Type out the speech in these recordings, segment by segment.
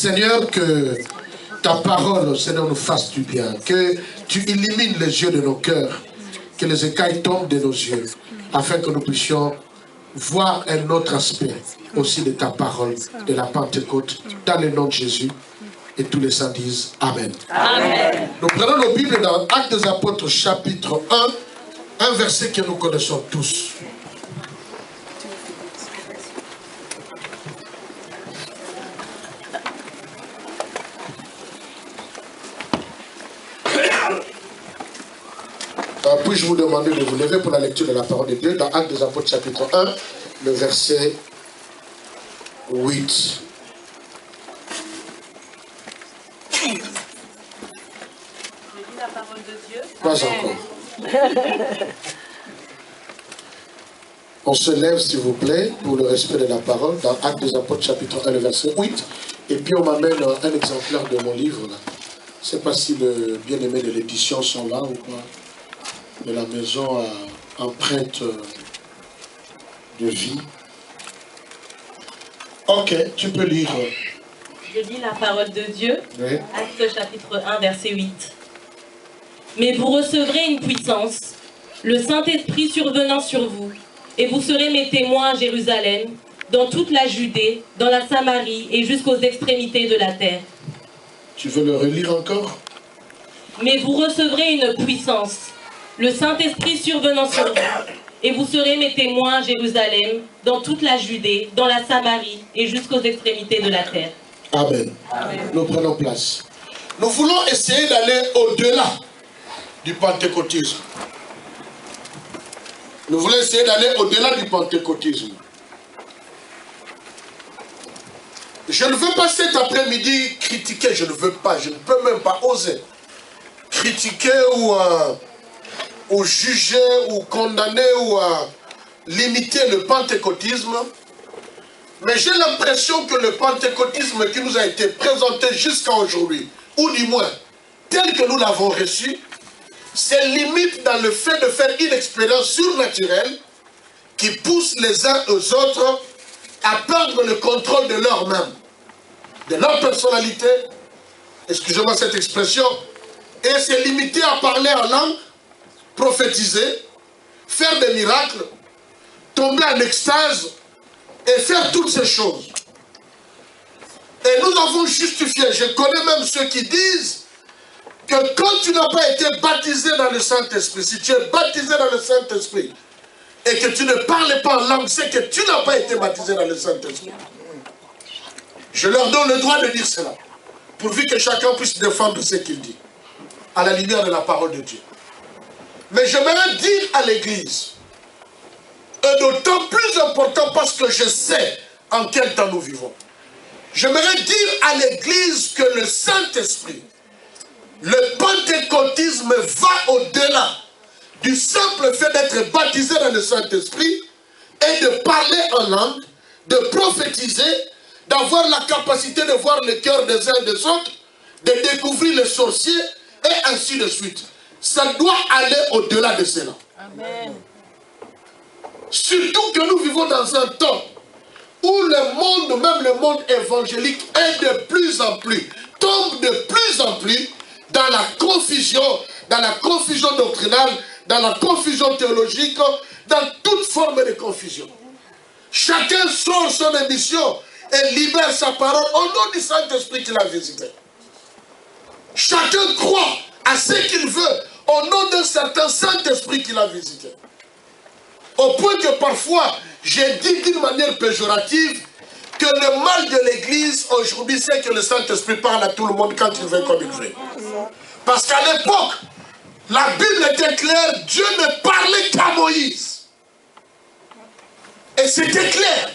Seigneur, que ta parole, Seigneur, nous fasse du bien. Que tu illumines les yeux de nos cœurs. Que les écailles tombent de nos yeux. Afin que nous puissions voir un autre aspect aussi de ta parole, de la Pentecôte, dans le nom de Jésus. Et tous les saints disent Amen. Amen. Nous prenons nos Bibles dans Actes des Apôtres, chapitre 1, un verset que nous connaissons tous. Puis-je vous demander de vous lever pour la lecture de la parole de Dieu dans Actes des Apôtres, chapitre 1, le verset 8. La parole de Dieu. Pas encore. On se lève, s'il vous plaît, pour le respect de la parole, dans Actes des Apôtres, chapitre 1, le verset 8. Et puis on m'amène un exemplaire de mon livre, là. Je ne sais pas si le bien-aimé de l'édition sont là ou quoi. De la maison à empreinte de vie. Ok, tu peux lire. Je lis la parole de Dieu, Oui. Actes chapitre 1, verset 8. Mais vous recevrez une puissance, le Saint-Esprit survenant sur vous, et vous serez mes témoins à Jérusalem, dans toute la Judée, dans la Samarie et jusqu'aux extrémités de la terre. Tu veux le relire encore? Mais vous recevrez une puissance, le Saint-Esprit survenant sur vous, et vous serez mes témoins à Jérusalem, dans toute la Judée, dans la Samarie et jusqu'aux extrémités de la terre. Amen. Amen. Nous prenons place. Nous voulons essayer d'aller au-delà du pentecôtisme. Nous voulons essayer d'aller au-delà du pentecôtisme. Je ne veux pas cet après-midi critiquer, je ne veux pas, je ne peux même pas oser critiquer ou juger ou condamner ou limiter le pentecôtisme. Mais j'ai l'impression que le pentecôtisme qui nous a été présenté jusqu'à aujourd'hui, ou du moins tel que nous l'avons reçu, c'est limite dans le fait de faire une expérience surnaturelle qui pousse les uns aux autres à perdre le contrôle de leur-même, de leur personnalité, excusez-moi cette expression, et c'est limité à parler en langue, prophétiser, faire des miracles, tomber en extase et faire toutes ces choses. Et nous avons justifié, je connais même ceux qui disent que quand tu n'as pas été baptisé dans le Saint-Esprit, si tu es baptisé dans le Saint-Esprit et que tu ne parles pas en langue, c'est que tu n'as pas été baptisé dans le Saint-Esprit. Je leur donne le droit de dire cela, pourvu que chacun puisse défendre ce qu'il dit, à la lumière de la parole de Dieu. Mais j'aimerais dire à l'Église, et d'autant plus important parce que je sais en quel temps nous vivons, j'aimerais dire à l'Église que le Saint-Esprit, le pentecôtisme va au-delà du simple fait d'être baptisé dans le Saint-Esprit et de parler en langue, de prophétiser, d'avoir la capacité de voir le cœur des uns et des autres, de découvrir les sorciers et ainsi de suite. Ça doit aller au-delà de cela. Amen. Surtout que nous vivons dans un temps où le monde, même le monde évangélique, est de plus en plus, tombe de plus en plus dans la confusion doctrinale, dans la confusion théologique, dans toute forme de confusion. Chacun sort son émission et libère sa parole au nom du Saint-Esprit qu'il a visité. Chacun croit à ce qu'il veut au nom d'un certain Saint-Esprit qu'il a visité. Au point que parfois, j'ai dit d'une manière péjorative que le mal de l'Église aujourd'hui, c'est que le Saint-Esprit parle à tout le monde quand il veut comme il veut. Parce qu'à l'époque, la Bible était claire, Dieu ne parlait qu'à Moïse. Et c'était clair.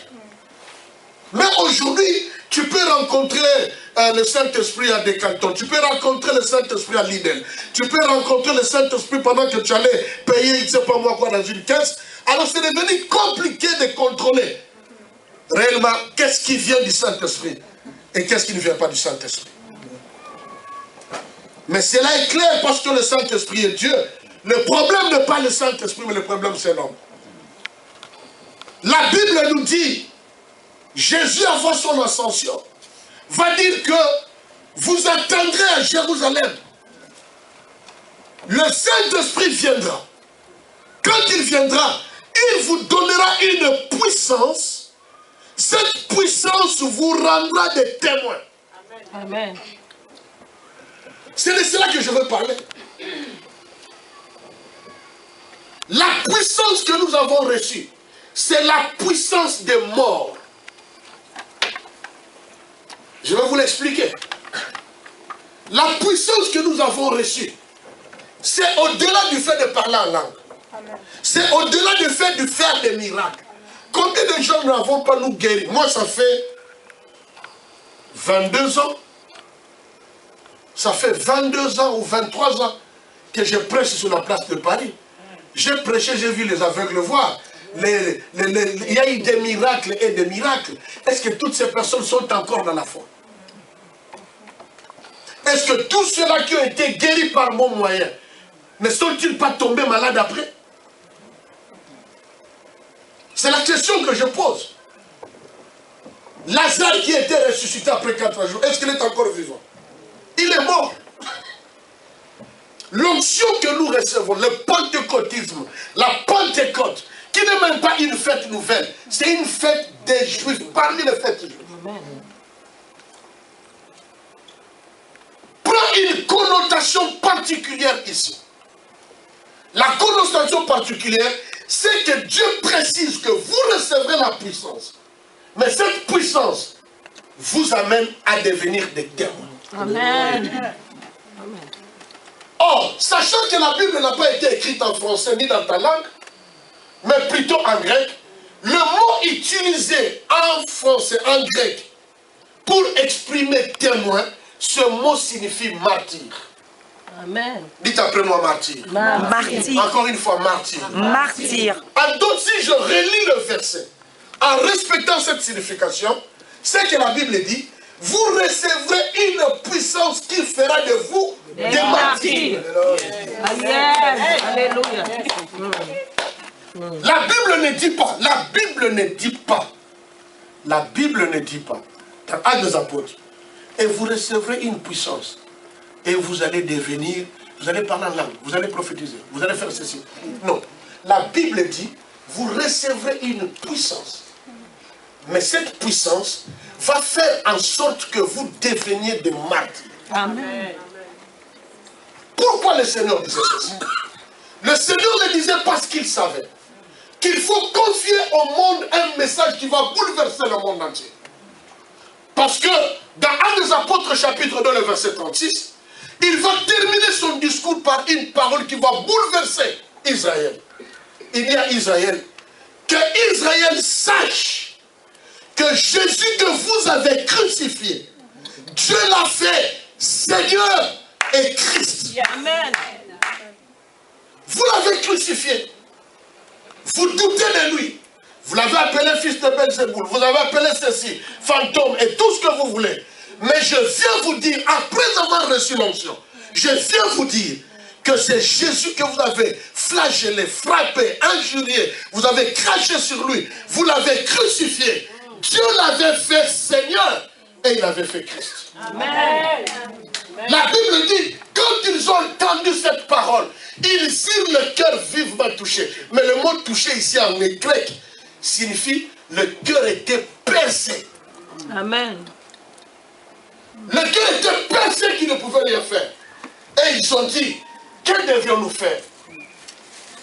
Mais aujourd'hui, tu peux rencontrer le Saint-Esprit à Décanton, tu peux rencontrer le Saint-Esprit à Lidl, tu peux rencontrer le Saint-Esprit pendant que tu allais payer, je ne sais pas moi quoi, dans une caisse. Alors c'est devenu compliqué de contrôler réellement qu'est-ce qui vient du Saint-Esprit et qu'est-ce qui ne vient pas du Saint-Esprit. Mais cela est clair parce que le Saint-Esprit est Dieu. Le problème n'est pas le Saint-Esprit, mais le problème c'est l'homme. La Bible nous dit, Jésus avant son ascension, va dire que vous attendrez à Jérusalem. Le Saint-Esprit viendra. Quand il viendra, il vous donnera une puissance. Cette puissance vous rendra des témoins. Amen. C'est de cela que je veux parler. La puissance que nous avons reçue, c'est la puissance des morts. Je vais vous l'expliquer. La puissance que nous avons reçue, c'est au-delà du fait de parler en langue. C'est au-delà du fait de faire des miracles. Combien de gens n'avons pas nous guéri? Moi, ça fait 22 ans. Ça fait 22 ans ou 23 ans que je prêche sur la place de Paris. J'ai prêché, j'ai vu les aveugles voir. Il y a eu des miracles et des miracles. Est-ce que toutes ces personnes sont encore dans la foi? Est-ce que tous ceux-là qui ont été guéris par mon moyen, ne sont-ils pas tombés malades après? C'est la question que je pose. Lazare qui était ressuscité après 4 jours, est-ce qu'il est encore vivant? Il est mort. L'onction que nous recevons, le pentecôtisme, la Pentecôte, qui n'est même pas une fête nouvelle, c'est une fête des Juifs, parmi les fêtes juives. Prend une connotation particulière ici. La connotation particulière, c'est que Dieu précise que vous recevrez la puissance. Mais cette puissance vous amène à devenir des témoins. Amen. Or, sachant que la Bible n'a pas été écrite en français ni dans ta langue, mais plutôt en grec, le mot utilisé en français, en grec, pour exprimer témoin, ce mot signifie martyr. Amen. Dites après moi martyr. Martyr. Encore une fois martyr. Martyr. Donc si je relis le verset, en respectant cette signification, c'est que la Bible dit, vous recevrez une puissance qui fera de vous des martyrs. Amen. Alléluia. La Bible ne dit pas, la Bible ne dit pas, la Bible ne dit pas, dans Actes des Apôtres, et vous recevrez une puissance, et vous allez devenir, vous allez parler en langue, vous allez prophétiser, vous allez faire ceci. Non, la Bible dit, vous recevrez une puissance, mais cette puissance va faire en sorte que vous deveniez des martyrs. Amen. Pourquoi le Seigneur disait ceci? Le Seigneur le disait parce qu'il savait qu'il faut confier au monde un message qui va bouleverser le monde entier. Parce que dans Actes des Apôtres chapitre 2, le verset 36, il va terminer son discours par une parole qui va bouleverser Israël. Il y a Israël. Que Israël sache que Jésus que vous avez crucifié, Dieu l'a fait Seigneur et Christ. Amen. Vous l'avez crucifié. Vous doutez de lui. Vous l'avez appelé fils de Belzéboul. Vous avez appelé ceci, fantôme et tout ce que vous voulez. Mais je viens vous dire, après avoir reçu l'onction, je viens vous dire que c'est Jésus que vous avez flagellé, frappé, injurié. Vous avez craché sur lui. Vous l'avez crucifié. Dieu l'avait fait Seigneur et il avait fait Christ. Amen. La Bible dit, quand ils ont entendu cette parole, ils eurent le cœur vivement touché. Mais le mot touché ici en grec signifie le cœur était percé. Amen. Le cœur était percé qu'ils ne pouvaient rien faire. Et ils ont dit, que devions-nous faire?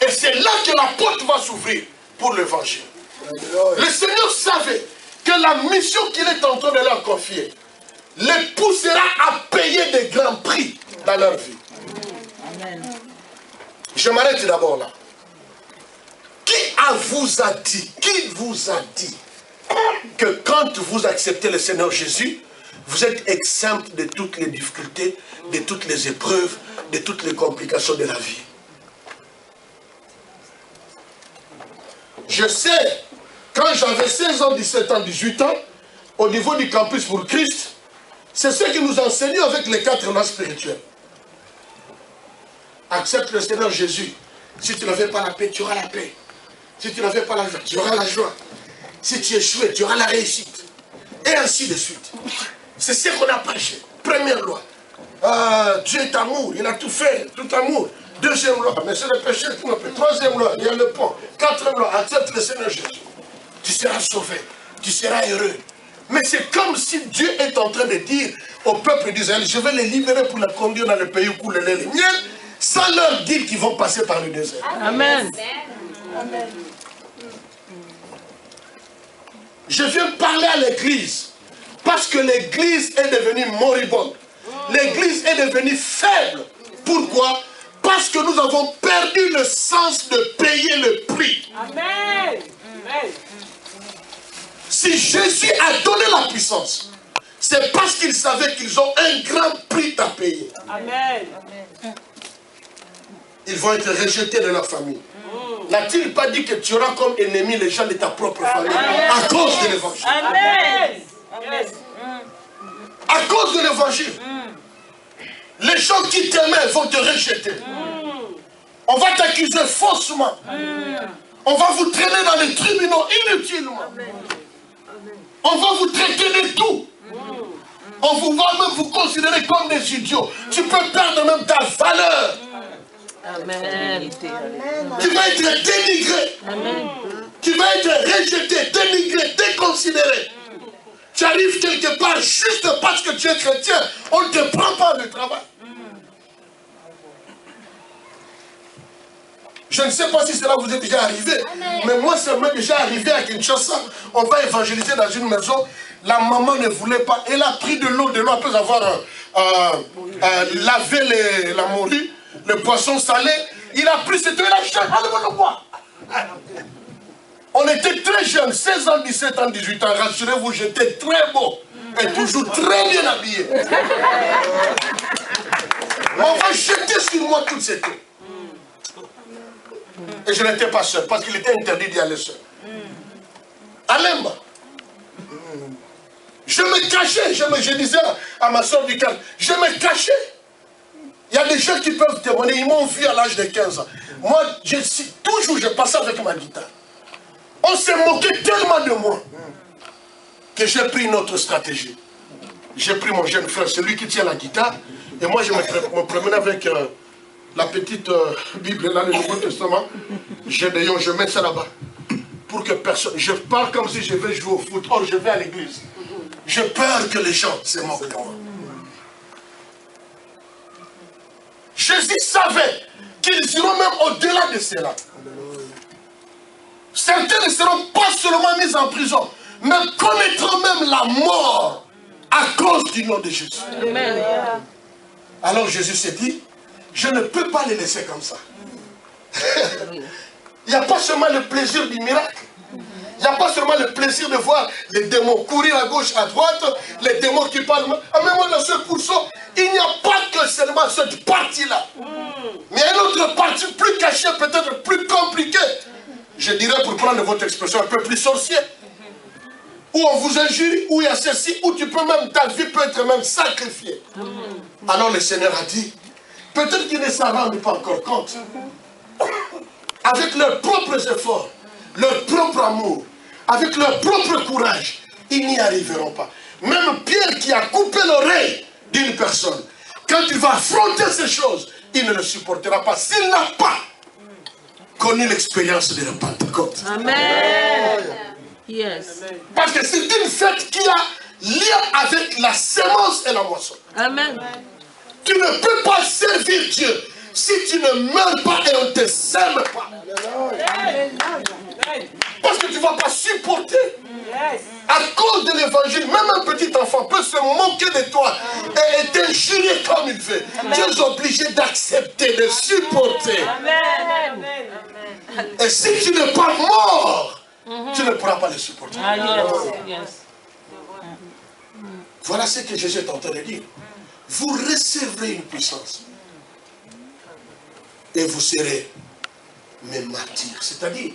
Et c'est là que la porte va s'ouvrir pour l'évangile. Le Seigneur savait que la mission qu'il est en train de leur confier les poussera à payer des grands prix dans leur vie. Amen. Je m'arrête d'abord là. Qui vous a dit que quand vous acceptez le Seigneur Jésus, vous êtes exempt de toutes les difficultés, de toutes les épreuves, de toutes les complications de la vie? Je sais, quand j'avais 16 ans, 17 ans, 18 ans, au niveau du campus pour Christ, c'est ce que nous enseignons avec les 4 lois spirituelles. Accepte le Seigneur Jésus. Si tu ne fais pas la paix, tu auras la paix. Si tu ne fais pas la joie, tu auras la joie. Si tu échoues, tu auras la réussite. Et ainsi de suite. C'est ce qu'on a prêché. Première loi. Dieu est amour, il a tout fait, tout amour. Deuxième loi, mais c'est le péché qui me fait. Troisième loi, il y a le pont. Quatrième loi, accepte le Seigneur Jésus. Tu seras sauvé, tu seras heureux. Mais c'est comme si Dieu est en train de dire au peuple d'Israël, je vais les libérer pour les conduire dans le pays où coule le lait et le miel, sans leur dire qu'ils vont passer par le désert. Amen. Amen. Je viens parler à l'église, parce que l'église est devenue moribonde. L'église est devenue faible. Pourquoi? Parce que nous avons perdu le sens de payer le prix. Amen. Si Jésus a donné la puissance, c'est parce qu'il savait qu'ils ont un grand prix à payer. Amen. Ils vont être rejetés de leur famille. N'a-t-il pas dit que tu auras comme ennemi les gens de ta propre famille à cause de l'évangile? Amen. À cause de l'évangile. Les gens qui t'aimaient vont te rejeter. On va t'accuser faussement. On va vous traîner dans les tribunaux inutilement. On va vous traiter de tout. On va même vous considérer comme des idiots. Tu peux perdre même ta valeur. Amen. Tu vas être dénigré. Tu vas être rejeté, dénigré, déconsidéré. Tu arrives quelque part juste parce que tu es chrétien. On ne te prend pas de travail. Je ne sais pas si cela vous est déjà arrivé, mais moi, ça m'est déjà arrivé à Kinshasa. On va évangéliser dans une maison. La maman ne voulait pas. Elle a pris de l'eau après avoir lavé la morue, le poisson salé. Il a pris cette eau-là, allez-moi le boire. On était très jeunes, 16 ans, 17 ans, 18 ans. Rassurez-vous, j'étais très beau et toujours très bien habillé. On va jeter sur moi toute cette eau. Et je n'étais pas seul, parce qu'il était interdit d'y aller seul. À Lemba. Je me cachais, je disais à ma soeur du calme, je me cachais. Il y a des gens qui peuvent témoigner, ils m'ont vu à l'âge de 15 ans. Moi, toujours je passais avec ma guitare. On s'est moqué tellement de moi que j'ai pris une autre stratégie. J'ai pris mon jeune frère, celui qui tient la guitare, et moi je me promène avec la petite Bible, là, le Nouveau Testament. J'ai des lions, je mets ça là-bas. Pour que personne... Je parle comme si je vais jouer au foot. Or, je vais à l'église. J'ai peur que les gens se moquent de moi. Jésus savait qu'ils iront même au-delà de cela. Certains ne seront pas seulement mis en prison, mais connaîtront même la mort à cause du nom de Jésus. Amen. Alors Jésus s'est dit, je ne peux pas les laisser comme ça. Il n'y a pas seulement le plaisir du miracle. Il n'y a pas seulement le plaisir de voir les démons courir à gauche, à droite, les démons qui parlent. Même dans ce pourceau, il n'y a pas que seulement cette partie-là. Mais il y a une autre partie plus cachée, peut-être plus compliquée. Je dirais, pour prendre votre expression, un peu plus sorcier. Où on vous injure, où il y a ceci, où tu peux même, ta vie peut être même sacrifiée. Alors le Seigneur a dit, peut-être qu'ils ne s'en rendent pas encore compte. Avec leurs propres efforts, leur propre amour, avec leur propre courage, ils n'y arriveront pas. Même Pierre qui a coupé l'oreille d'une personne, quand il va affronter ces choses, il ne le supportera pas. S'il n'a pas connu l'expérience de la Pentecôte. Amen. Yes. Parce que c'est une fête qui a lien avec la sémence et la moisson. Amen. Tu ne peux pas servir Dieu si tu ne meurs pas et on ne te sème pas. Parce que tu ne vas pas supporter. À cause de l'évangile, même un petit enfant peut se moquer de toi et t'injurer comme il veut. Tu es obligé d'accepter, de supporter. Amen. Et si tu n'es pas mort, tu ne pourras pas le supporter. Voilà ce que Jésus est en train de dire. Vous recevrez une puissance. Et vous serez mes martyrs. C'est-à-dire,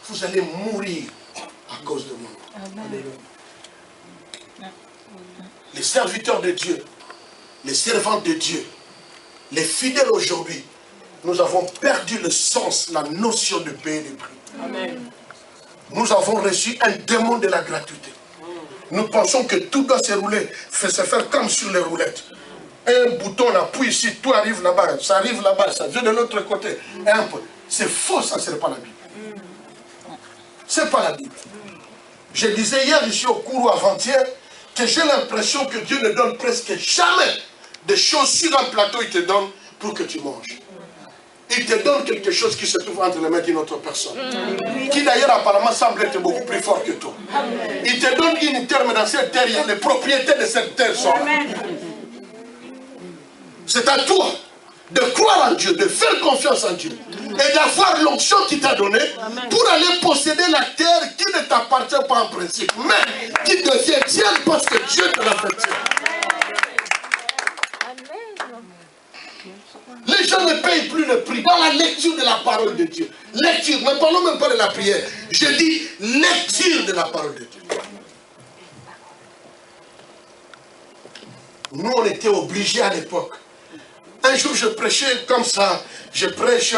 vous allez mourir à cause de moi. Amen. Les serviteurs de Dieu, les servantes de Dieu, les fidèles aujourd'hui, nous avons perdu le sens, la notion de payer les prix. Amen. Nous avons reçu un démon de la gratuité. Nous pensons que tout doit se rouler, se faire comme sur les roulettes. Un bouton, on appuie ici, tout arrive là-bas, ça vient de l'autre côté. C'est faux, ça, ce n'est pas la Bible. Ce n'est pas la Bible. Je disais hier ici au cours ou avant-hier que j'ai l'impression que Dieu ne donne presque jamais des choses sur un plateau, il te donne pour que tu manges. Il te donne quelque chose qui se trouve entre les mains d'une autre personne. Qui d'ailleurs apparemment semble être beaucoup plus fort que toi. Il te donne une terre, mais dans cette terre, il y a les propriétés de cette terre sont là. C'est à toi de croire en Dieu, de faire confiance en Dieu. Et d'avoir l'onction qu'il t'a donnée pour aller posséder la terre qui ne t'appartient pas en principe, mais qui devient tienne parce que Dieu te l'a fait tienne. Les gens ne payent plus le prix dans la lecture de la parole de Dieu. Lecture, ne parlons même pas de la prière. Je dis lecture de la parole de Dieu. Nous, on était obligés à l'époque. Un jour, je prêchais comme ça. Je prêche.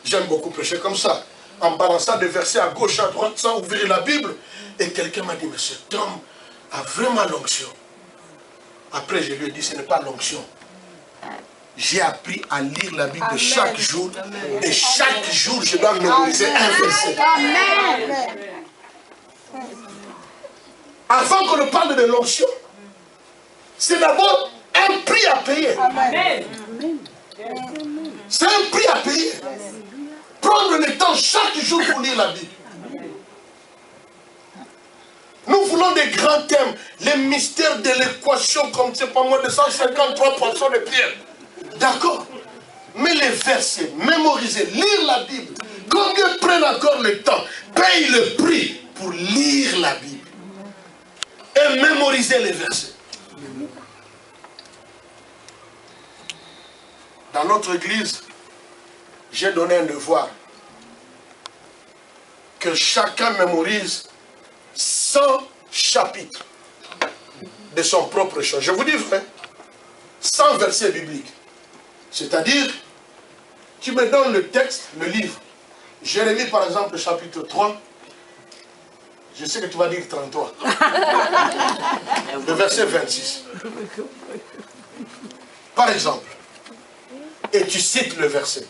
J'aime beaucoup prêcher comme ça. En balançant des versets à gauche, à droite, sans ouvrir la Bible. Et quelqu'un m'a dit, mais cet homme a vraiment l'onction. Après, je lui ai dit, ce n'est pas l'onction. J'ai appris à lire la Bible chaque jour. Et chaque jour, je dois mémoriser un verset. Avant qu'on ne parle de l'onction, c'est d'abord un prix à payer. C'est un prix à payer. Prendre le temps chaque jour pour lire la Bible. Nous voulons des grands thèmes. Les mystères de l'équation, comme c'est pas moins de 153 poissons de pierre. D'accord. Mais les versets, mémoriser, lire la Bible. Combien prennent encore le temps, payent le prix pour lire la Bible et mémoriser les versets. Dans notre église, j'ai donné un devoir que chacun mémorise 100 chapitres de son propre choix. Je vous dis vrai, 100 versets bibliques. C'est-à-dire, tu me donnes le texte, le livre. Jérémie, par exemple, chapitre 3. Je sais que tu vas dire 33. Le verset 26. Par exemple. Et tu cites le verset.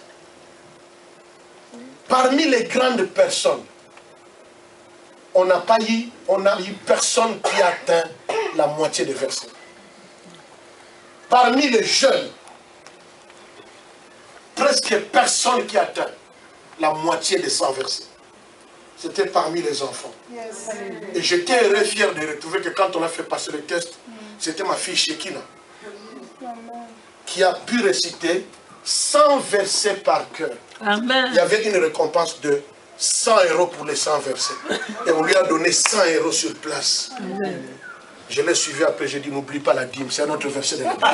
Parmi les grandes personnes, on n'a eu personne qui a atteint la moitié des versets. Parmi les jeunes, presque personne qui atteint la moitié des 100 versets. C'était parmi les enfants. Yes. Et j'étais heureux, fier de retrouver que quand on a fait passer le test, c'était ma fille Shekina qui a pu réciter 100 versets par cœur. Amen. Il y avait une récompense de 100 € pour les 100 versets. Et on lui a donné 100 € sur place. Amen. Je l'ai suivi après, j'ai dit, n'oublie pas la dîme, c'est un autre verset de la Bible.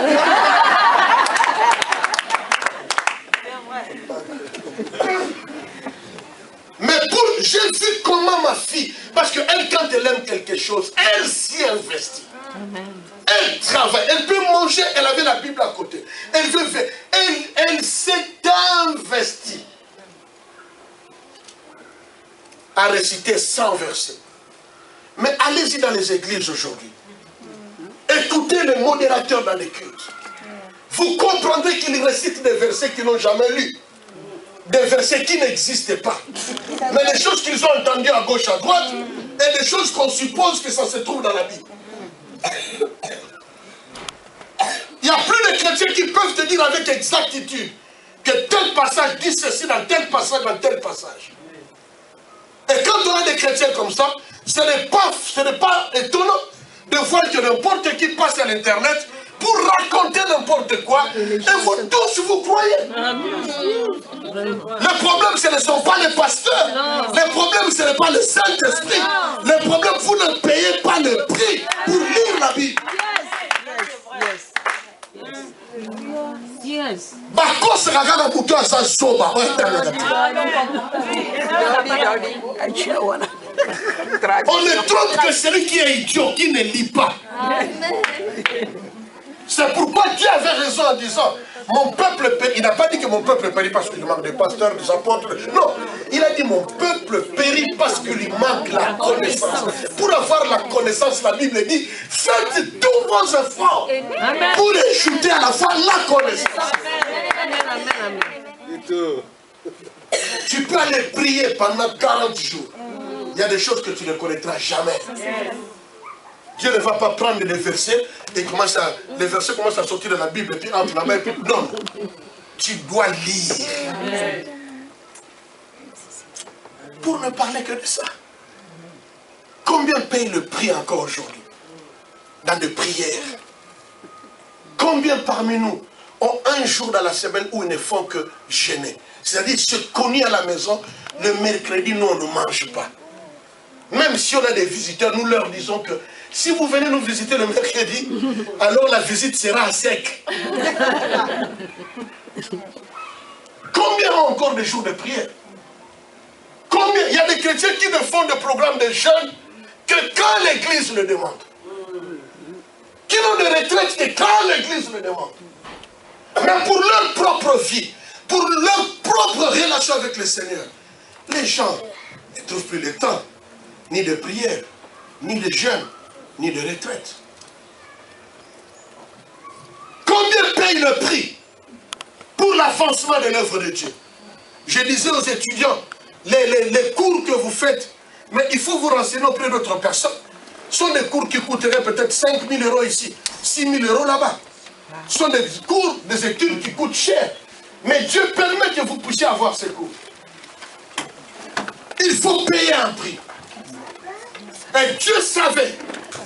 Mais j'ai vu comment ma fille, parce qu'elle, quand elle aime quelque chose, elle s'y investit. Amen. Elle travaille, elle peut manger, elle avait la Bible à côté. Elle s'est investie à réciter 100 versets. Mais allez-y dans les églises aujourd'hui. Écoutez les modérateurs dans les cultes. Vous comprendrez qu'ils récitent des versets qu'ils n'ont jamais lus. Des versets qui n'existent pas. Mais des choses qu'ils ont entendues à gauche, à droite, et des choses qu'on suppose que ça se trouve dans la Bible. Il n'y a plus de chrétiens qui peuvent te dire avec exactitude que tel passage dit ceci dans tel passage. Et quand on a des chrétiens comme ça, ce n'est pas étonnant de voir que n'importe qui passe à l'internet pour raconter n'importe quoi, et vous tous vous croyez. Le problème, ce ne sont pas les pasteurs. Le problème, ce n'est pas le Saint-Esprit. Le problème, vous ne payez pas le prix pour lire la Bible. Yes. On ne trompe que celui qui est idiot, qui ne lit pas. C'est pourquoi Dieu avait raison en disant, mon peuple périt. Il n'a pas dit que mon peuple périt parce qu'il manque des pasteurs, des apôtres. Non, il a dit mon peuple périt parce qu'il manque la connaissance. Pour avoir avoir la connaissance, la Bible dit, faites tous vos efforts pour ajouter à la fois la connaissance. Tu peux aller prier pendant 40 jours. Il y a des choses que tu ne connaîtras jamais. Dieu ne va pas prendre des versets et les versets commencent à sortir de la Bible et puis entre la main et puis non. Tu dois lire. Pour ne parler que de ça. Combien paye le prix encore aujourd'hui dans des prières? Combien parmi nous ont un jour dans la semaine où ils ne font que jeûner? C'est-à-dire se cogner à la maison, le mercredi, nous on ne mange pas. Même si on a des visiteurs, nous leur disons que si vous venez nous visiter le mercredi, alors la visite sera à sec. Combien ont encore des jours de prière? Combien? Il y a des chrétiens qui ne font de programme de jeûne que quand l'église le demande. Qui n'ont de retraite que quand l'église le demande. Mais pour leur propre vie, pour leur propre relation avec le Seigneur, les gens ne trouvent plus le temps, ni de prière, ni de jeûne, ni de retraite. Combien paye le prix pour l'avancement de l'œuvre de Dieu? Je disais aux étudiants, les cours que vous faites, mais il faut vous renseigner auprès d'autres personnes. Ce sont des cours qui coûteraient peut-être 5 000 € ici, 6 000 € là-bas. Ce sont des cours, des études qui coûtent cher. Mais Dieu permet que vous puissiez avoir ces cours. Il faut payer un prix. Et Dieu savait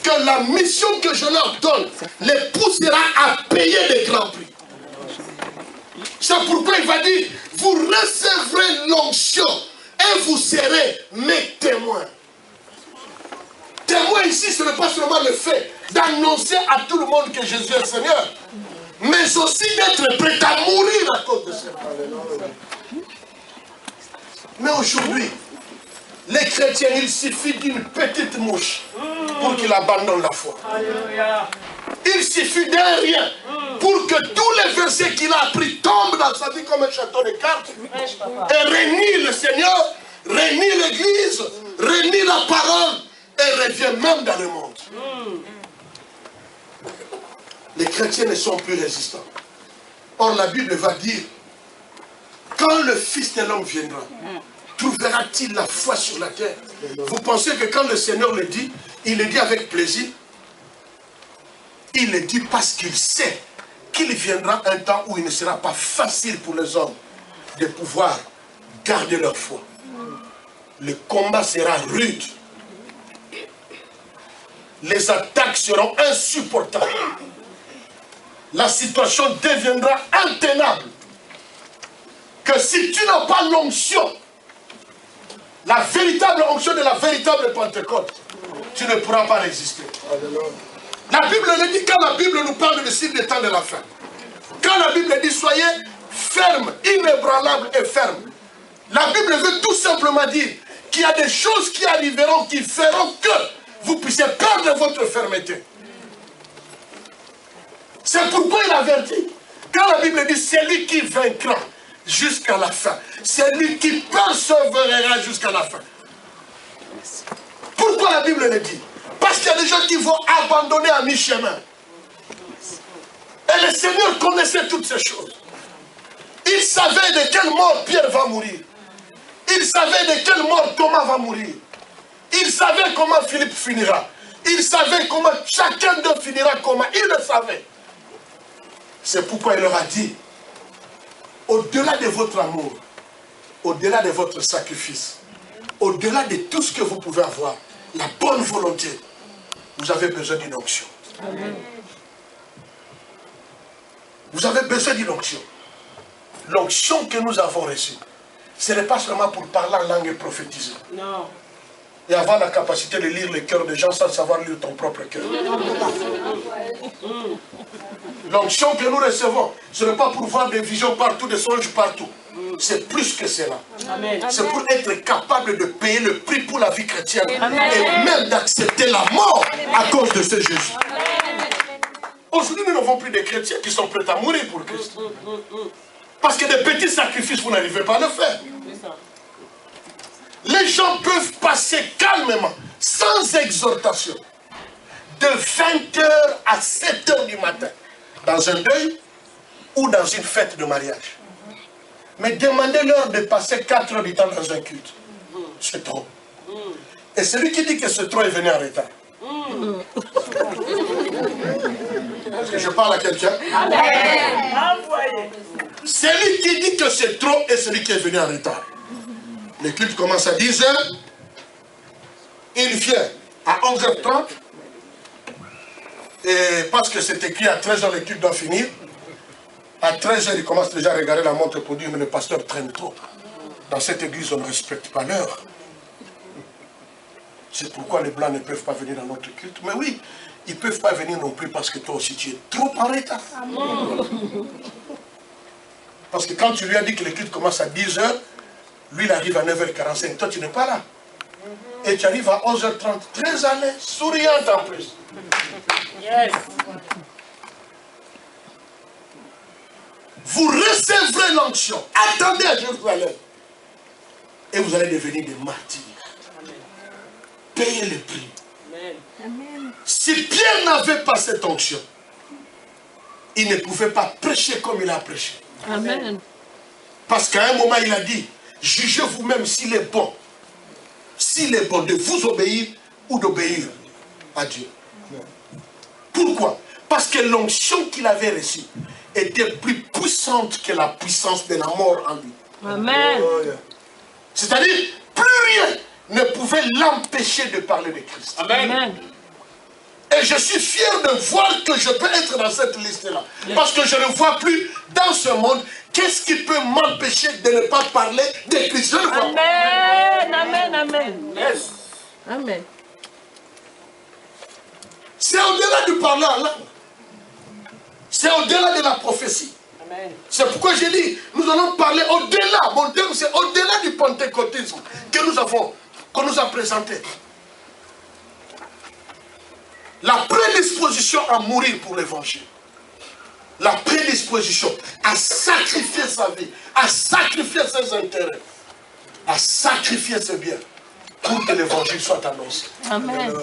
que la mission que je leur donne les poussera à payer des grands prix. C'est pourquoi il va dire, vous recevrez l'onction et vous serez mes témoins. Témoin ici, ce n'est pas seulement le fait d'annoncer à tout le monde que Jésus est Seigneur, mais aussi d'être prêt à mourir à cause de cela. Mais aujourd'hui, les chrétiens, il suffit d'une petite mouche pour qu'ils abandonnent la foi. Il suffit d'un rien pour que tous les versets qu'il a appris tombent dans sa vie comme un château de cartes et renie le Seigneur, renie l'Église, renie la parole et revient même dans le monde. Les chrétiens ne sont plus résistants. Or la Bible va dire, quand le Fils de l'homme viendra, trouvera-t-il la foi sur la terre? Vous pensez que quand le Seigneur le dit, il le dit avec plaisir? Il le dit parce qu'il sait qu'il viendra un temps où il ne sera pas facile pour les hommes de pouvoir garder leur foi. Le combat sera rude. Les attaques seront insupportables. La situation deviendra intenable. Que si tu n'as pas l'onction, la véritable onction de la véritable Pentecôte, tu ne pourras pas résister. La Bible le dit quand la Bible nous parle de signes des temps de la fin. Quand la Bible dit soyez fermes, inébranlables et fermes. La Bible veut tout simplement dire qu'il y a des choses qui arriveront, qui feront que vous puissiez perdre votre fermeté. C'est pourquoi il avertit. Quand la Bible dit c'est lui qui vaincra jusqu'à la fin, c'est lui qui persévérera jusqu'à la fin. Pourquoi la Bible le dit? Parce qu'il y a des gens qui vont abandonner à mi-chemin. Et le Seigneur connaissait toutes ces choses. Il savait de quelle mort Pierre va mourir. Il savait de quelle mort Thomas va mourir. Il savait comment Philippe finira. Il savait comment chacun d'eux finira comment. Il le savait. C'est pourquoi il leur a dit, au-delà de votre amour, au-delà de votre sacrifice, au-delà de tout ce que vous pouvez avoir, la bonne volonté, vous avez besoin d'une onction. Vous avez besoin d'une onction. L'onction que nous avons reçue, ce n'est pas seulement pour parler en langue et prophétiser. Non. Et avoir la capacité de lire le cœur des gens sans savoir lire ton propre cœur. L'onction que nous recevons, ce n'est pas pour voir des visions partout, des songes partout. C'est plus que cela. C'est pour être capable de payer le prix pour la vie chrétienne. Amen. Et même d'accepter la mort à cause de ce Jésus. Aujourd'hui, nous n'avons plus de chrétiens qui sont prêts à mourir pour Christ. Parce que des petits sacrifices, vous n'arrivez pas à le faire. Les gens peuvent passer calmement, sans exaucer. exhortation de 20h à 7h du matin, dans un deuil ou dans une fête de mariage. Mais demandez-leur de passer 4 heures du temps dans un culte. C'est trop. Et celui qui dit que c'est trop est venu en retard. Est-ce que je parle à quelqu'un? Celui qui dit que c'est trop est celui qui est venu en retard. Le culte commence à 10h. Il vient à 11h30. Et parce que c'est écrit à 13h, le culte doit finir. À 13h, il commence déjà à regarder la montre pour dire mais le pasteur traîne trop. Dans cette église, on ne respecte pas l'heure. C'est pourquoi les blancs ne peuvent pas venir dans notre culte. Mais oui, ils ne peuvent pas venir non plus parce que toi aussi tu es trop en retard. Parce que quand tu lui as dit que le culte commence à 10h, lui il arrive à 9h45, toi tu n'es pas là. Et tu arrives à 11h30, très à l'aise, souriante en plus. Yes. Vous recevrez l'onction. Attendez à Jérusalem. Et vous allez devenir des martyrs. Payez le prix. Amen. Si Pierre n'avait pas cette onction, il ne pouvait pas prêcher comme il a prêché. Amen. Parce qu'à un moment, il a dit, jugez vous-même s'il est bon. S'il est bon de vous obéir ou d'obéir à Dieu. Pourquoi? Parce que l'onction qu'il avait reçue était plus puissante que la puissance de la mort en lui. Amen. C'est-à-dire, plus rien ne pouvait l'empêcher de parler de Christ. Amen. Et je suis fier de voir que je peux être dans cette liste-là. Parce que je ne vois plus dans ce monde qu'est-ce qui peut m'empêcher de ne pas parler de Christ. Je ne vois pas. Amen. Amen. Amen. Yes. Amen. C'est au-delà du parler en langue. C'est au-delà de la prophétie. C'est pourquoi j'ai dit, nous allons parler au-delà. Mon terme, c'est au-delà du pentecôtisme qu'on nous a présenté. La prédisposition à mourir pour l'évangile. La prédisposition à sacrifier sa vie, à sacrifier ses intérêts, à sacrifier ses biens pour que l'évangile soit annoncé. Amen.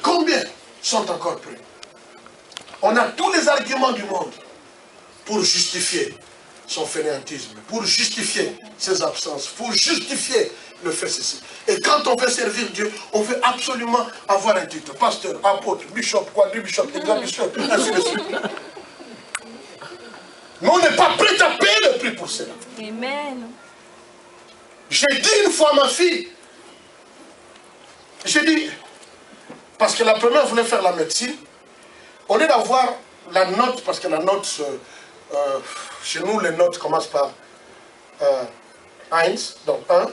Combien sont encore prêts? On a tous les arguments du monde pour justifier son fainéantisme, pour justifier ses absences, pour justifier le fait ceci. Et quand on veut servir Dieu, on veut absolument avoir un titre. Pasteur, apôtre, bishop, quadribishop, bishop, ainsi de suite. Mais on n'est pas prêt à payer le prix pour cela. Amen. J'ai dit une fois à ma fille, j'ai dit, parce que la première voulait faire la médecine, au lieu d'avoir la note, parce que la note, chez nous, les notes commencent par 1, donc 1,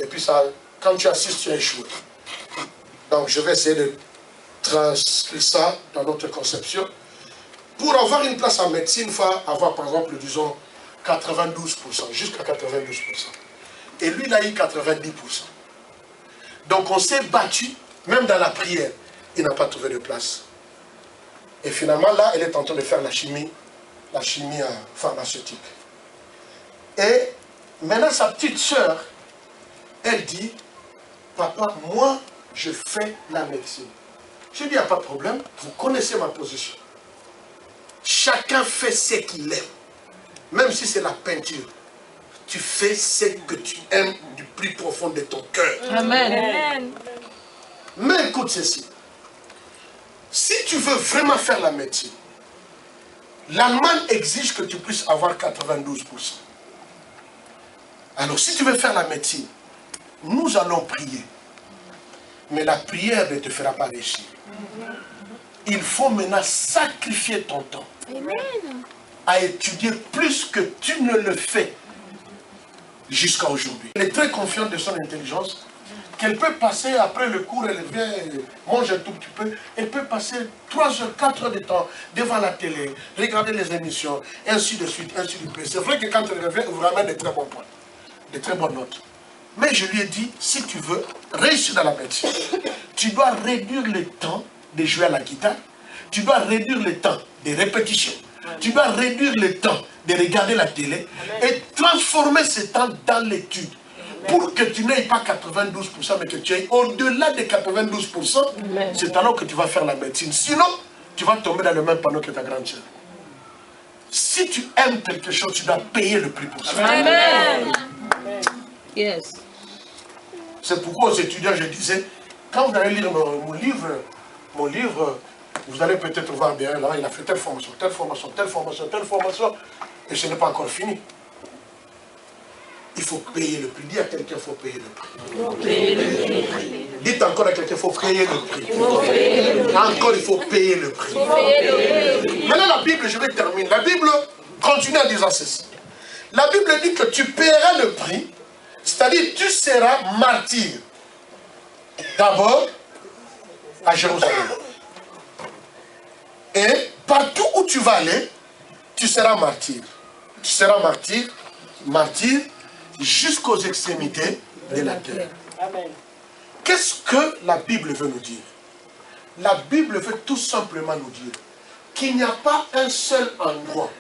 et puis ça, quand tu assistes, tu as échoué. Donc je vais essayer de transcrire ça dans notre conception. Pour avoir une place en médecine, il faut avoir, par exemple, disons, 92%, jusqu'à 92%. Et lui, il a eu 90%. Donc on s'est battu, même dans la prière, il n'a pas trouvé de place. Et finalement, là, elle est en train de faire la chimie pharmaceutique. Et maintenant, sa petite sœur, elle dit, papa, moi, je fais la médecine. Je dis, il n'y a pas de problème, vous connaissez ma position. Chacun fait ce qu'il aime. Même si c'est la peinture. Tu fais ce que tu aimes du plus profond de ton cœur. Amen. Mais écoute ceci. Si tu veux vraiment faire la médecine, l'Allemagne exige que tu puisses avoir 92%. Alors si tu veux faire la médecine, nous allons prier. Mais la prière ne te fera pas réussir. Il faut maintenant sacrifier ton temps à étudier plus que tu ne le fais jusqu'à aujourd'hui. Elle est très confiante de son intelligence, qu'elle peut passer après le cours, elle vient, mange un tout petit peu, elle peut passer 3 heures, 4 heures de temps devant la télé, regarder les émissions, ainsi de suite, ainsi de suite. C'est vrai que quand elle revient, elle vous ramène de très bons points, de très bonnes notes. Mais je lui ai dit, si tu veux réussir dans la médecine, tu dois réduire le temps de jouer à la guitare, tu dois réduire le temps des répétitions, tu dois réduire le temps de regarder la télé et transformer ce temps dans l'étude. Pour que tu n'aies pas 92%, mais que tu aies au-delà des 92%, c'est alors que tu vas faire la médecine. Sinon, tu vas tomber dans le même panneau que ta grande sœur. Si tu aimes quelque chose, tu dois payer le prix pour ça. Amen. Yes. C'est pourquoi aux étudiants, je disais, quand vous allez lire mon livre, vous allez peut-être voir bien, là, il a fait telle formation, telle formation, telle formation, telle formation, et ce n'est pas encore fini. Il faut payer le prix. Dis à quelqu'un, il faut payer le prix. Dites encore à quelqu'un, il faut payer le prix. Encore, il faut payer le prix. Maintenant, la Bible, je vais terminer. La Bible continue en disant ceci. La Bible dit que tu paieras le prix, c'est-à-dire tu seras martyr. D'abord, à Jérusalem. Et partout où tu vas aller, tu seras martyr. Tu seras martyr jusqu'aux extrémités de la terre. Qu'est-ce que la Bible veut nous dire? La Bible veut tout simplement nous dire qu'il n'y a pas un seul endroit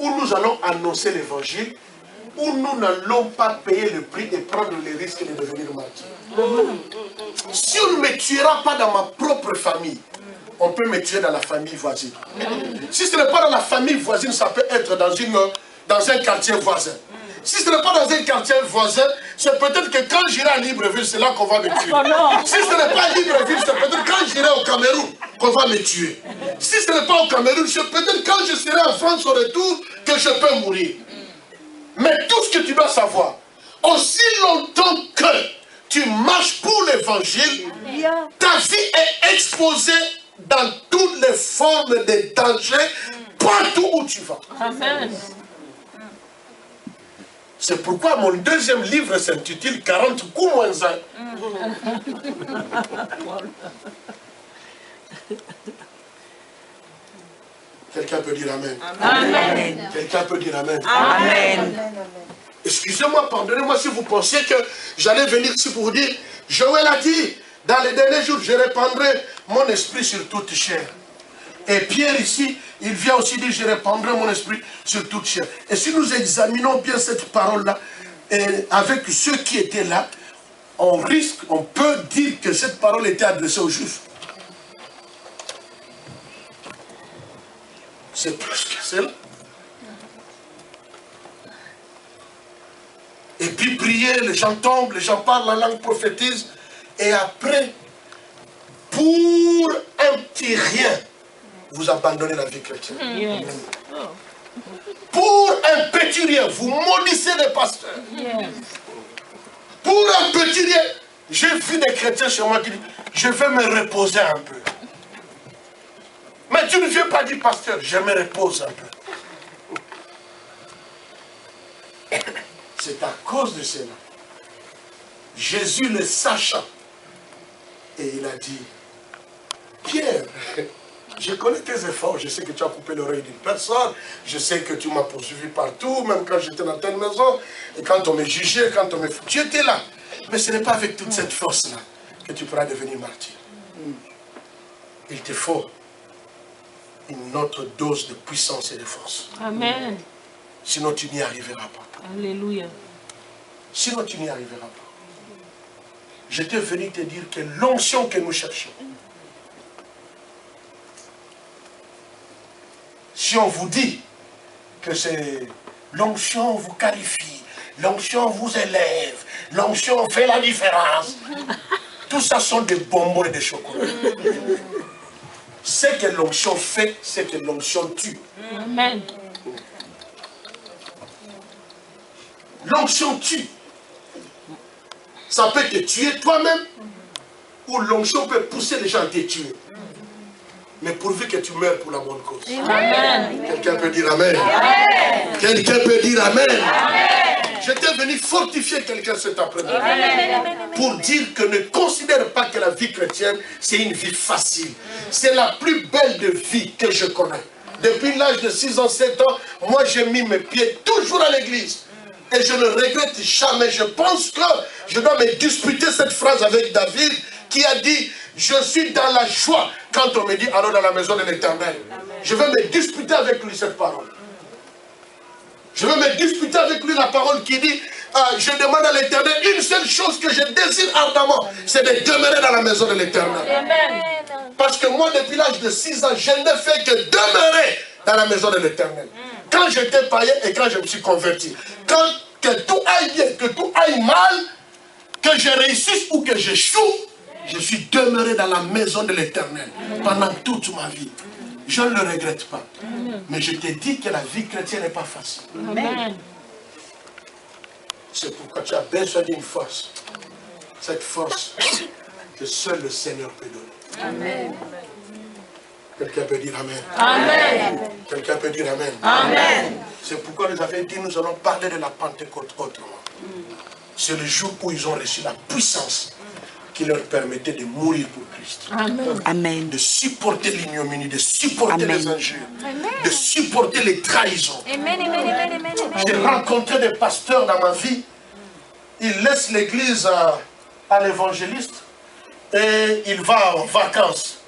où nous allons annoncer l'évangile, où nous n'allons pas payer le prix et prendre les risques de devenir martyrs. Si on ne me tuera pas dans ma propre famille, on peut me tuer dans la famille voisine. Si ce n'est pas dans la famille voisine, ça peut être dans un quartier voisin. Si ce n'est pas dans un quartier voisin, c'est peut-être que quand j'irai à Libreville, c'est là qu'on va me tuer. Si ce n'est pas à Libreville, c'est peut-être quand j'irai au Cameroun qu'on va me tuer. Si ce n'est pas au Cameroun, c'est peut-être quand je serai en France au retour que je peux mourir. Mais tout ce que tu dois savoir, aussi longtemps que tu marches pour l'évangile, ta vie est exposée dans toutes les formes de danger, partout où tu vas. Amen. C'est pourquoi mon deuxième livre s'intitule 40 coups moins 1. Quelqu'un peut dire Amen. Amen. Quelqu'un peut dire Amen. Amen. Excusez-moi, pardonnez-moi si vous pensiez que j'allais venir ici pour vous dire, Joël a dit, dans les derniers jours, je répandrai mon esprit sur toute chair. Et Pierre ici, il vient aussi dire, je répandrai mon esprit sur toute chair. Et si nous examinons bien cette parole-là, avec ceux qui étaient là, on peut dire que cette parole était adressée aux Juifs. C'est plus que cela. Et puis prier, les gens tombent, les gens parlent, la langue prophétise. Et après, pour un petit rien, vous abandonnez la vie chrétienne. Yes. Pour un petit rien, vous maudissez les pasteurs. Yes. Pour un petit rien, j'ai vu des chrétiens chez moi qui disent, je vais me reposer un peu. Mais tu ne viens pas dire, pasteur, je me repose un peu. C'est à cause de cela. Jésus le sachant, et il a dit, Pierre, je connais tes efforts, je sais que tu as coupé l'oreille d'une personne, je sais que tu m'as poursuivi partout, même quand j'étais dans telle maison, et quand on me jugeait, quand on me... Tu étais là. Mais ce n'est pas avec toute cette force-là que tu pourras devenir martyr. Il te faut une autre dose de puissance et de force. Amen. Sinon, tu n'y arriveras pas. Alléluia. Sinon, tu n'y arriveras pas. J'étais venu te dire que l'onction que nous cherchons, si on vous dit que c'est l'onction vous qualifie, l'onction vous élève, l'onction fait la différence, tout ça sont des bonbons et des chocolats. Ce que l'onction fait, c'est que l'onction tue. Amen. L'onction tue. Ça peut te tuer toi-même, ou l'onction peut pousser les gens à te tuer. Mais pourvu que tu meurs pour la bonne cause. Amen. Quelqu'un peut dire Amen. Amen. Quelqu'un peut dire Amen. Amen. J'étais venu fortifier quelqu'un cet après-midi pour dire que ne considère pas que la vie chrétienne, c'est une vie facile. C'est la plus belle de vie que je connais. Depuis l'âge de 6 ans, 7 ans, moi j'ai mis mes pieds toujours à l'église. Et je ne regrette jamais. Je pense que je dois me disputer cette phrase avec David qui a dit, je suis dans la joie quand on me dit, allons dans la maison de l'Éternel. Je vais me disputer avec lui cette parole. Je veux me disputer avec lui la parole qui dit, je demande à l'Éternel une seule chose que je désire ardemment, c'est de demeurer dans la maison de l'Éternel. Parce que moi, depuis l'âge de 6 ans, je ne fais que demeurer dans la maison de l'Éternel. Quand j'étais païen et quand je me suis converti, que tout aille bien, que tout aille mal, que je réussisse ou que j'échoue, je suis demeuré dans la maison de l'Éternel pendant toute ma vie. Je ne le regrette pas. Mais je te dis que la vie chrétienne n'est pas facile. C'est pourquoi tu as besoin d'une force. Cette force que seul le Seigneur peut donner. Amen. Quelqu'un peut dire Amen. Amen. Quelqu'un peut dire Amen. Amen. C'est pourquoi nous avons dit, nous allons parler de la Pentecôte autrement. C'est le jour où ils ont reçu la puissance qui leur permettait de mourir pour Christ. Amen. Amen. De supporter l'ignominie, de supporter les injures, de supporter les trahisons. Amen. J'ai rencontré des pasteurs dans ma vie. Ils laissent l'église à l'évangéliste et il va en vacances.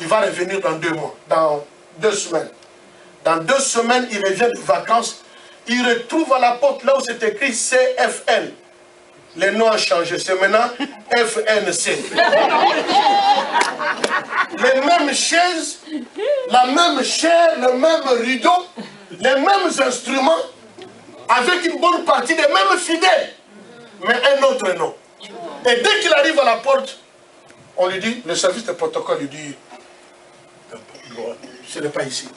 Il va revenir dans 2 mois, dans 2 semaines. Dans 2 semaines, il revient de vacances. Il retrouve à la porte là où c'est écrit CFN. Les noms ont changé, c'est maintenant FNC. Les mêmes chaises, la même chair, le même rideau, les mêmes instruments, avec une bonne partie des mêmes fidèles, mais un autre nom. Et dès qu'il arrive à la porte, on lui dit, le service de protocole lui dit, ce n'est pas ici.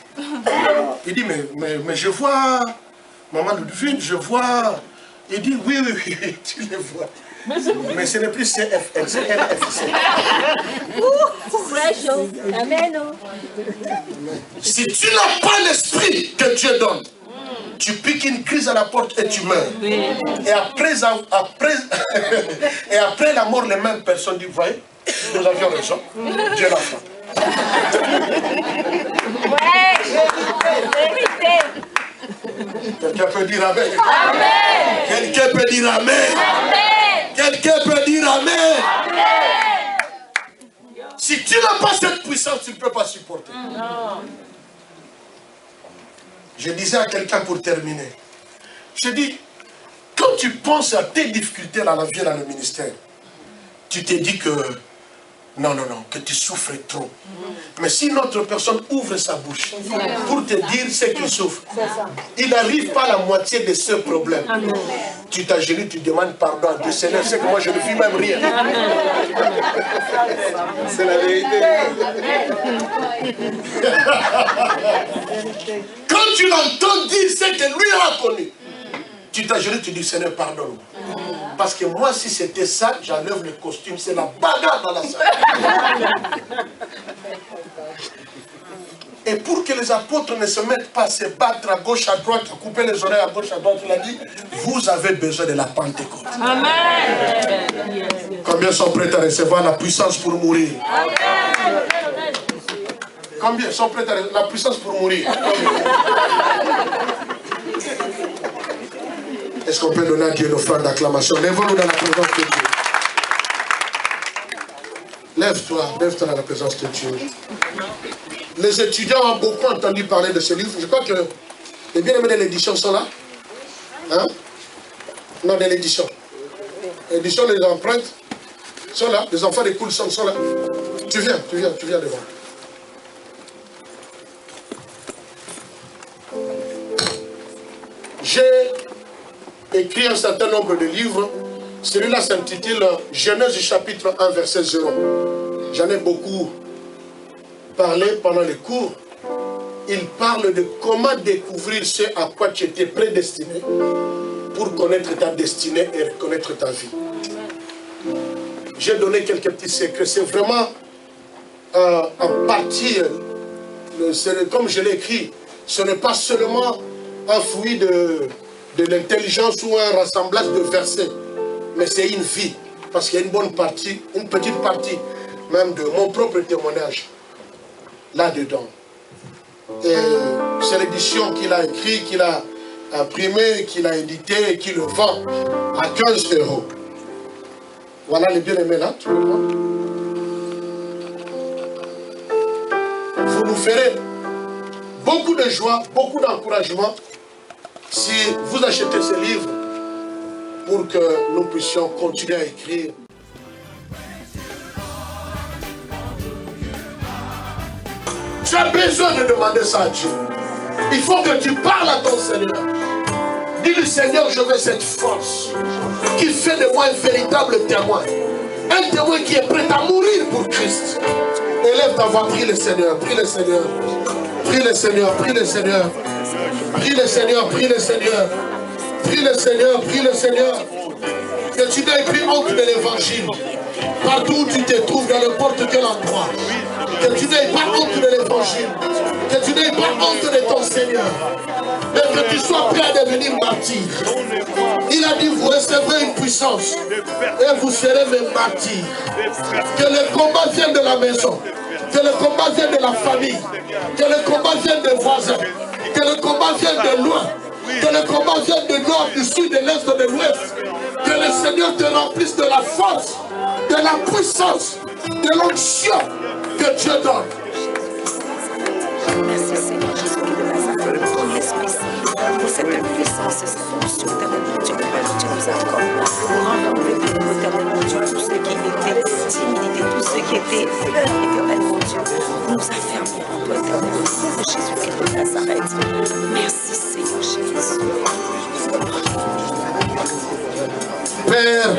Il dit, mais je vois, maman Ludwig, je vois. Il dit, oui, tu le vois. Mais ce n'est plus CFN, c'est NFC. Si tu n'as pas l'esprit que Dieu donne, tu piques une crise à la porte et tu meurs. Et après la mort, les mêmes personnes disent, voyez, nous avions raison, Dieu l'a fait. Quelqu'un peut dire Amen. Amen. Quelqu'un peut dire Amen. Amen. Quelqu'un peut dire Amen. Amen. Si tu n'as pas cette puissance, tu ne peux pas supporter. Non. Je disais à quelqu'un pour terminer. Je dis, quand tu penses à tes difficultés dans la vie, dans le ministère, tu te dis que non, que tu souffres trop. Mais si une autre personne ouvre sa bouche pour te dire ce qu'il souffre, il n'arrive pas à la moitié de ce problème. Tu t'agenouilles, tu demandes pardon à Dieu. Seigneur, c'est que moi je ne vis même rien. C'est la vérité. Quand tu l'entends dire ce que lui a connu, tu t'agenouilles, tu dis Seigneur, pardonne-moi. Parce que moi, si c'était ça, j'enlève le costume, c'est la bagarre dans la salle. Et pour que les apôtres ne se mettent pas à se battre à gauche, à droite, à couper les oreilles à gauche, à droite, il a dit, vous avez besoin de la Pentecôte. Amen. Combien sont prêts à recevoir la puissance pour mourir? Amen. Combien sont prêts à recevoir la puissance pour mourir? Est-ce qu'on peut donner à Dieu une offrande d'acclamation? Lève-nous dans la présence de Dieu. Lève-toi dans la présence de Dieu. Les étudiants ont beaucoup entendu parler de ce livre. Je crois que les bien-aimés de l'édition sont là. Hein? Non, de l'édition. L'édition, les empreintes sont là. Les enfants des Cool Songs sont là. Tu viens devant. J'ai écrit un certain nombre de livres. Celui-là s'intitule Genèse chapitre 1 verset 0. J'en ai beaucoup parlé pendant les cours. Il parle de comment découvrir ce à quoi tu étais prédestiné pour connaître ta destinée et reconnaître ta vie. J'ai donné quelques petits secrets. C'est vraiment en partie, comme je l'ai écrit, ce n'est pas seulement un fruit de l'intelligence ou un rassemblage de versets, mais c'est une vie, parce qu'il y a une bonne partie, une petite partie même de mon propre témoignage là-dedans. Et c'est l'édition qu'il a écrit, qu'il a imprimé, qu'il a édité et qu'il le vend à 15 €. Voilà les bien-aimés là, tu peux voir. Vous nous ferez beaucoup de joie, beaucoup d'encouragement Si vous achetez ce livre pour que nous puissions continuer à écrire. Tu as besoin de demander ça à Dieu. Il faut que tu parles à ton Seigneur. Dis-lui, Seigneur, je veux cette force qui fait de moi un véritable témoin. Un témoin qui est prêt à mourir pour Christ. Élève ta voix, prie le Seigneur, prie le Seigneur. Prie le Seigneur, prie le Seigneur. Prie le Seigneur, prie le Seigneur. Prie le Seigneur, prie le Seigneur. Que tu n'aies plus honte de l'évangile. Partout où tu te trouves, dans n'importe quel endroit. Que tu n'aies pas honte de l'évangile. Que tu n'aies pas honte de ton Seigneur. Mais que tu sois prêt à devenir martyr. Il a dit, vous recevrez une puissance. Et vous serez mes martyrs. Que le combat vienne de la maison. Que le combat vienne de la famille. Que le combat vienne des voisins. Que le combat vienne de loin. Que le combat vienne du nord, du sud, de l'est, de l'ouest. Que le Seigneur te remplisse de la force, de la puissance, de l'onction que Dieu donne. Merci Seigneur Jésus de Nazareth pour ton Esprit Saint, pour cette puissance, cette fonction éternellement Dieu que tu nous accordes pour enlever de nous éternellement Dieu tout ce qui était timidité, tout ce qui était peur éternellement Dieu, pour nous affermir en toi éternellement pour Jésus-Christ de Nazareth. Merci Seigneur Jésus. Père,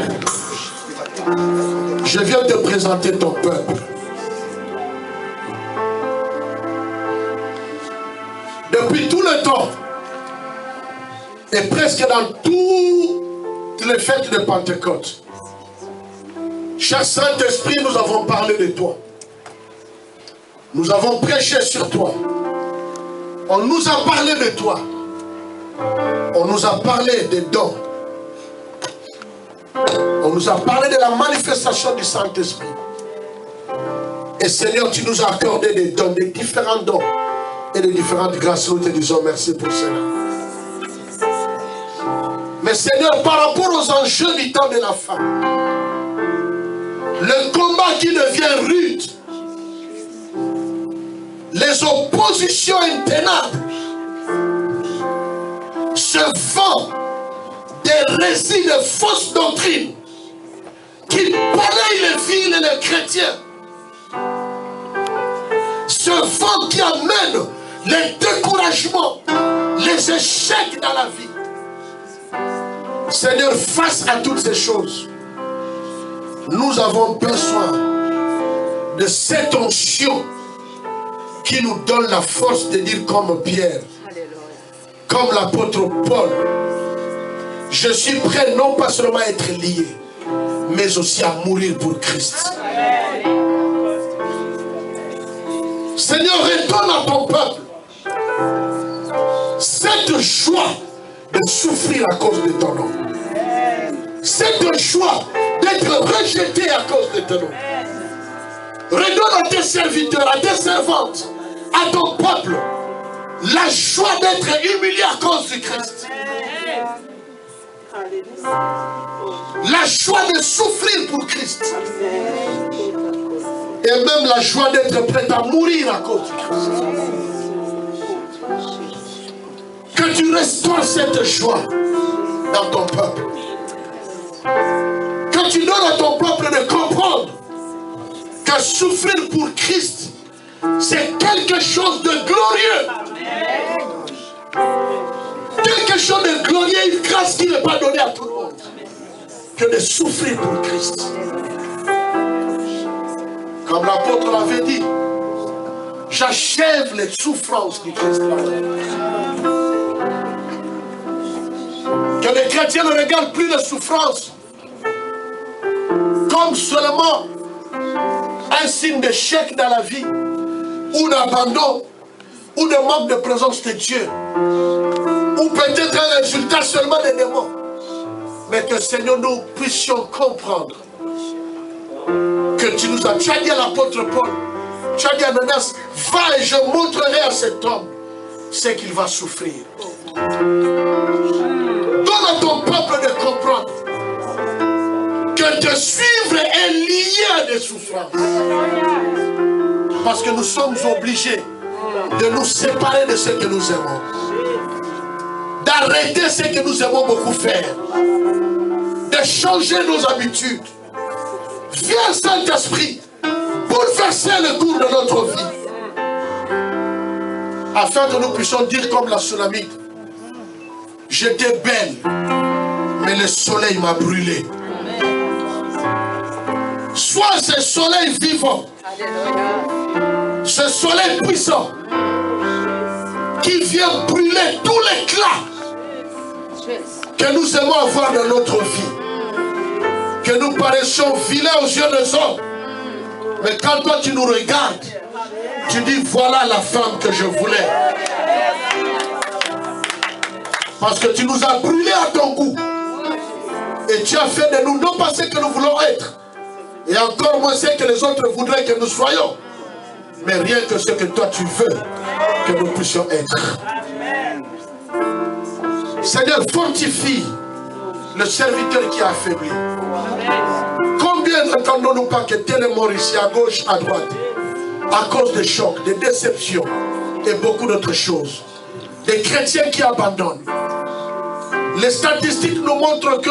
je viens te présenter ton peuple. Depuis tout le temps, et presque dans toutes les fêtes de Pentecôte, cher Saint-Esprit, nous avons parlé de toi. Nous avons prêché sur toi. On nous a parlé de toi. On nous a parlé des dons. On nous a parlé de la manifestation du Saint-Esprit. Et Seigneur, tu nous as accordé des dons, des différents dons et de différentes grâces. Nous te disons merci pour cela. Mais Seigneur, par rapport aux enjeux du temps de la fin, le combat qui devient rude, les oppositions intenables, ce vent des récits de fausses doctrines qui balayent les villes et les chrétiens, ce vent qui amène les découragements, les échecs dans la vie. Seigneur, face à toutes ces choses, nous avons besoin de cette onction qui nous donne la force de dire comme Pierre, comme l'apôtre Paul, je suis prêt non pas seulement à être lié, mais aussi à mourir pour Christ. Seigneur, redonne à ton peuple cette joie de souffrir à cause de ton nom. Cette joie d'être rejeté à cause de ton nom. Redonne à tes serviteurs, à tes servantes, à ton peuple, la joie d'être humilié à cause du Christ. La joie de souffrir pour Christ. Et même la joie d'être prêt à mourir à cause du Christ. Que tu restaures cette joie dans ton peuple. Que tu donnes à ton peuple de comprendre que souffrir pour Christ, c'est quelque chose de glorieux. Quelque chose de glorieux, une grâce qui n'est pas donnée à tout le monde. Que de souffrir pour Christ. Comme l'apôtre l'avait dit, j'achève les souffrances du Christ. Que les chrétiens ne regardent plus les souffrances comme seulement un signe d'échec dans la vie, ou d'abandon, ou de manque de présence de Dieu, ou peut-être un résultat seulement des démons. Mais que Seigneur, nous puissions comprendre que tu nous as, tu as dit à l'apôtre Paul, tu as dit à Ananias, va et je montrerai à cet homme ce qu'il va souffrir. Donne à ton peuple de comprendre que te suivre est lié à des souffrances. Parce que nous sommes obligés de nous séparer de ceux que nous aimons. d'arrêter ce que nous aimons beaucoup faire, de changer nos habitudes. Viens, Saint-Esprit, bouleverser le cours de notre vie, afin que nous puissions dire comme la Sunamite: j'étais belle, mais le soleil m'a brûlé. Sois ce soleil vivant, ce soleil puissant, qui vient brûler tout l'éclat que nous aimons avoir dans notre vie. Que nous paraissions vilains aux yeux des hommes. Mais quand toi tu nous regardes, tu dis: voilà la femme que je voulais. Parce que tu nous as brûlés à ton goût. Et tu as fait de nous non pas ce que nous voulons être. Et encore moins ce que les autres voudraient que nous soyons. Mais rien que ce que toi tu veux que nous puissions être. Seigneur, fortifie le serviteur qui a affaibli. Combien n'entendons-nous pas que tel est mort ici à gauche, à droite, à cause des chocs, des déceptions et beaucoup d'autres choses. Des chrétiens qui abandonnent. Les statistiques nous montrent que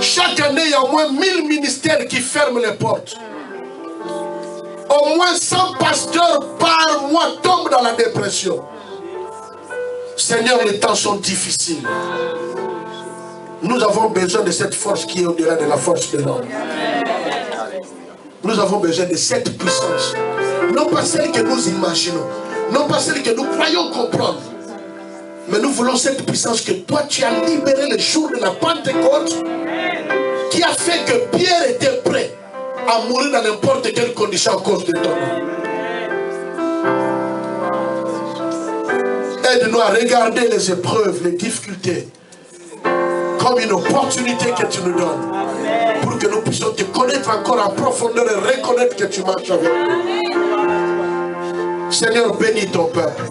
chaque année, il y a au moins 1000 ministères qui ferment les portes. Au moins 100 pasteurs par mois tombent dans la dépression. Seigneur, les temps sont difficiles. Nous avons besoin de cette force qui est au-delà de la force de l'homme. Nous avons besoin de cette puissance. Non pas celle que nous imaginons. Non pas celle que nous croyons comprendre. Mais nous voulons cette puissance que toi tu as libérée le jour de la Pentecôte, qui a fait que Pierre était prêt à mourir dans n'importe quelle condition à cause de ton nom. Aide-nous à regarder les épreuves, les difficultés comme une opportunité que tu nous donnes pour que nous puissions te connaître encore en profondeur et reconnaître que tu marches avec nous. Seigneur, bénis ton peuple.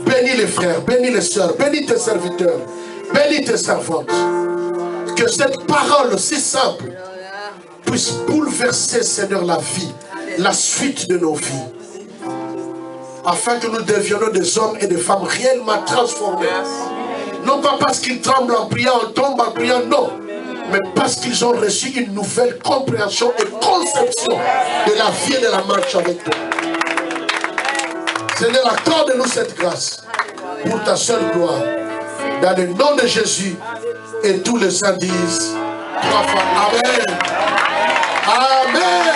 Bénis les frères, bénis les sœurs, bénis tes serviteurs, bénis tes servantes. Que cette parole si simple puisse bouleverser, Seigneur, la vie, la suite de nos vies. Afin que nous devions des hommes et des femmes réellement transformés. Non pas parce qu'ils tremblent en priant, en tombent en priant, non. Mais parce qu'ils ont reçu une nouvelle compréhension et conception de la vie et de la marche avec toi. Seigneur, accorde-nous cette grâce pour ta seule gloire. Dans le nom de Jésus, et tous les saints disent 3 fois Amen. Amen.